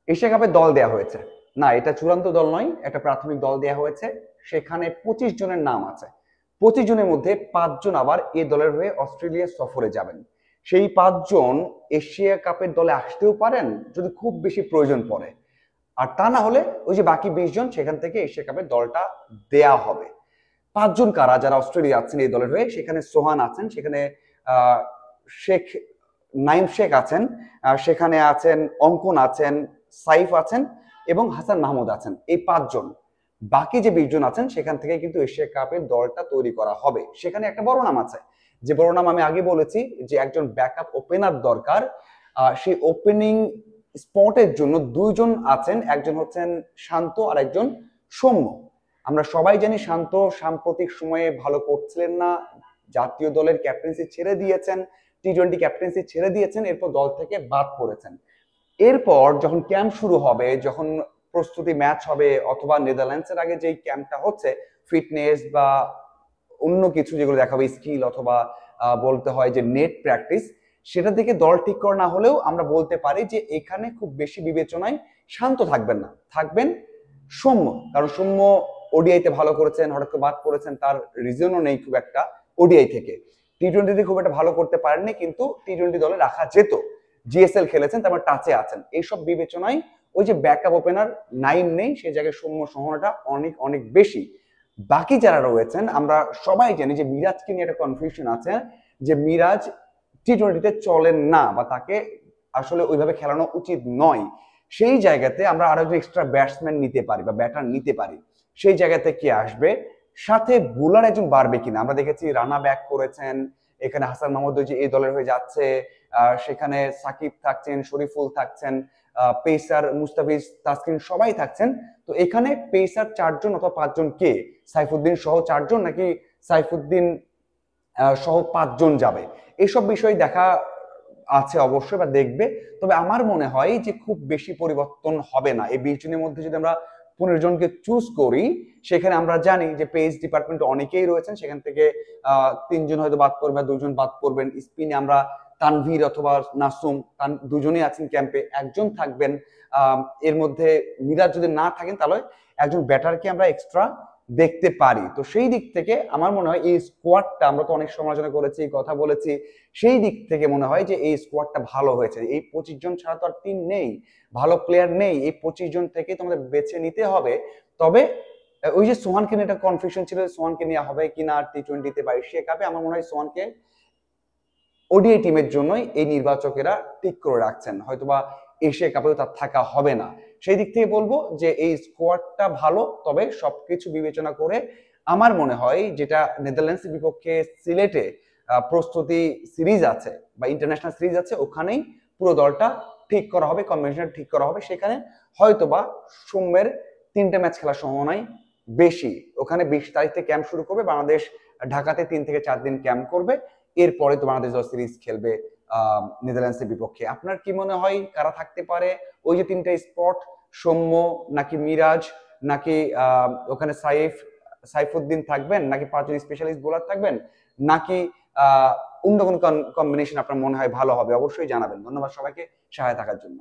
Asia কাপে দল দেয়া হয়েছে না, এটা চূড়ান্ত দল নয়, একটা প্রাথমিক দল দেয়া হয়েছে। সেখানে 25 জনের নাম আছে। 25 জনের মধ্যে 5 জন আবার এ দলের হয়ে অস্ট্রেলিয়া সফরে যাবেন। সেই 5 জন এশিয়া কাপের দলে আসতেও পারেন যদি খুব বেশি প্রয়োজন পড়ে, আর তা না হলে ওই যে বাকি 20 জন সেখান থেকে এশিয়া কাপের দলটা দেয়া হবে। 5 জন কারা যারা অস্ট্রেলিয়া আছেন এই দলের হয়ে? সেখানে সোহান আছেন, সেখানে শেখ নাইম শেখ আছেন, সেখানে আছেন অঙ্কন আছেন, সাইফ আছেন এবং হাসান মাহমুদ আছেন। এই 5 জন, বাকি যে 20 জন আছেন সেখান থেকে কিন্তু এশিয়া কাপের দলটা তৈরি করা হবে। সেখানে একটা বড় নাম আছে, যে বড় নাম আমি আগে বলেছি, যে একজন ব্যাকআপ ওপেনার দরকার। সেই ওপেনিং স্পটের জন্য 2 জন আছেন, একজন হচ্ছেন শান্ত আর একজন সৌম্য। আমরা সবাই জানি শান্ত সাম্প্রতিক সময়ে ভালো করছিলেন না, জাতীয় দলের ক্যাপ্টেন্সি ছেড়ে দিয়েছেন, টি-20 ক্যাপ্টেন্সি ছেড়ে দিয়েছেন, এরপর দল থেকে বাদ পড়েছেন। এরপর যখন ক্যাম্প শুরু হবে, যখন প্রস্তুতি ম্যাচ হবে, অথবা নেদারল্যান্ডসের আগে যেই ক্যাম্পটা হচ্ছে, ফিটনেস বা অন্য কিছু যেগুলো দেখাবে, স্কিল অথবা বলতে হয় যে নেট প্র্যাকটিস, সেটা থেকে দল ঠিক করা না হলেও আমরা বলতে পারি যে এখানে খুব বেশি বিবেচনায় শান্ত থাকবেন না, থাকবেন সৌম্য। কারণ সৌম্য ওডিআইতে ভালো করেছেন, হঠাৎ করে বাদ পড়েছেন, তার রিজনও নেই খুব একটা ওডিআই থেকে। টি-20তে খুব একটা ভালো করতে পারেননি, কিন্তু টি-20 দলে রাখা যেত। জিএসএল খেলেছেন, তারপর টাচে আছেন। এইসব বিবেচনায় ওই যে ব্যাকআপ ওপেনার নাইম নেই, সেই জায়গায় সৌম্য সম্ভাবনাটা অনেক অনেক বেশি। বাকি যারা রয়েছেন আমরা সবাই জানি যে মিরাজকে নিয়ে একটা কনফিউশন আছে, যে মিরাজ টি-20তে চলেন না বা তাকে আসলে ওইভাবে খেলানো উচিত নয়। সেই জায়গাতে আমরা আরো একজন এক্সট্রা ব্যাটসম্যান নিতে পারি বা ব্যাটার নিতে পারি। সেই জায়গাতে কে আসবে, সাথে বোলার একজন বাড়বে কিনা। আমরা দেখেছি রানা ব্যাক করেছেন, এখানে হাসান মাহমুদ যে এই দলের হয়ে যাচ্ছে, সেখানে সাকিব থাকছেন, শরীফুল থাকছেন, পেসার মুস্তাফিজ, তাসকিন সবাই থাকছেন। তো এখানে পেসার 4 জন অথবা 5 জন কে, সাইফুদ্দিন সহ 4 জন নাকি সাইফুদ্দিন সহ 5 জন যাবে, এসব বিষয় দেখা আছে অবশ্যই বা দেখবে। তবে আমার মনে হয় যে খুব বেশি পরিবর্তন হবে না। এই 20 জনের মধ্যে যদি আমরা 15 জনকে চুজ করি, সেখানে আমরা জানি যে পেস ডিপার্টমেন্টে অনেকেই রয়েছেন, সেখান থেকে 3 জন হয়তো বাদ করবে, 2 জন বাদ করবেন। স্পিনে আমরা তানভীর অথবা নাসুম, 2 জনই আছেন ক্যাম্পে, একজন থাকবেন। এর মধ্যে মিরাজ যদি না থাকেন তাহলে একজন ব্যাটারকে আমরা এক্সট্রা দেখতে পারি। তো সেই দিক থেকে আমার মনে হয় এই স্কোয়াডটা, আমরা তো অনেক সমালোচনা করেছি, কথা বলেছি, সেই দিক থেকে মনে হয় যে এই স্কোয়াডটা ভালো হয়েছে। এই 25 জন ছাড়া তো আর টিম নেই, ভালো প্লেয়ার নেই, এই 25 জন থেকে তোমাদের বেছে নিতে হবে। তবে ওই যে সোহানকে নিয়ে একটা কনফিউশন ছিল, সোহানকে নিয়ে হবে কিনা টি-20তে বা এশিয়া কাপে, আমার মনে হয় সোহানকে ওডিআই টিমের জন্যই এই নির্বাচকেরা ঠিক করে রাখছেন, হয়তোবা এশিয়া কাপেও তার থাকা হবে না। সেই দিক থেকে বলবো যে এই স্কোয়াডটা ভালো, তবে সবকিছু বিবেচনা করে আমার মনে হয় যেটা নেদারল্যান্ডসের বিপক্ষে সিলেটে প্রস্তুতি সিরিজ আছে বা ইন্টারন্যাশনাল সিরিজ আছে, ওখানেই পুরো দলটা ঠিক করা হবে, কম্বিনেশন ঠিক করা হবে। সেখানে হয়তোবা সোমের 3টে ম্যাচ খেলার সম্ভাবনাই বেশি। ওখানে 20 তারিখ থেকে ক্যাম্প শুরু করবে, বাংলাদেশ ঢাকাতে 3 থেকে 4 দিন ক্যাম্প করবে, এরপরে তো বাংলাদেশ দল সিরিজ খেলবে নেদারল্যান্ডসের বিপক্ষে। আপনার কি মনে হয় কারা থাকতে পারে ওই যে 3টে স্পট? সৌম্য নাকি মিরাজ, নাকি ওখানে সাইফুদ্দিন থাকবেন, নাকি 5 জন স্পেশালিস্ট বোলার থাকবেন, নাকি অন্য কোনো কম্বিনেশন আপনার মনে হয় ভালো হবে? অবশ্যই জানাবেন। ধন্যবাদ সবাইকে সহায় থাকার জন্য।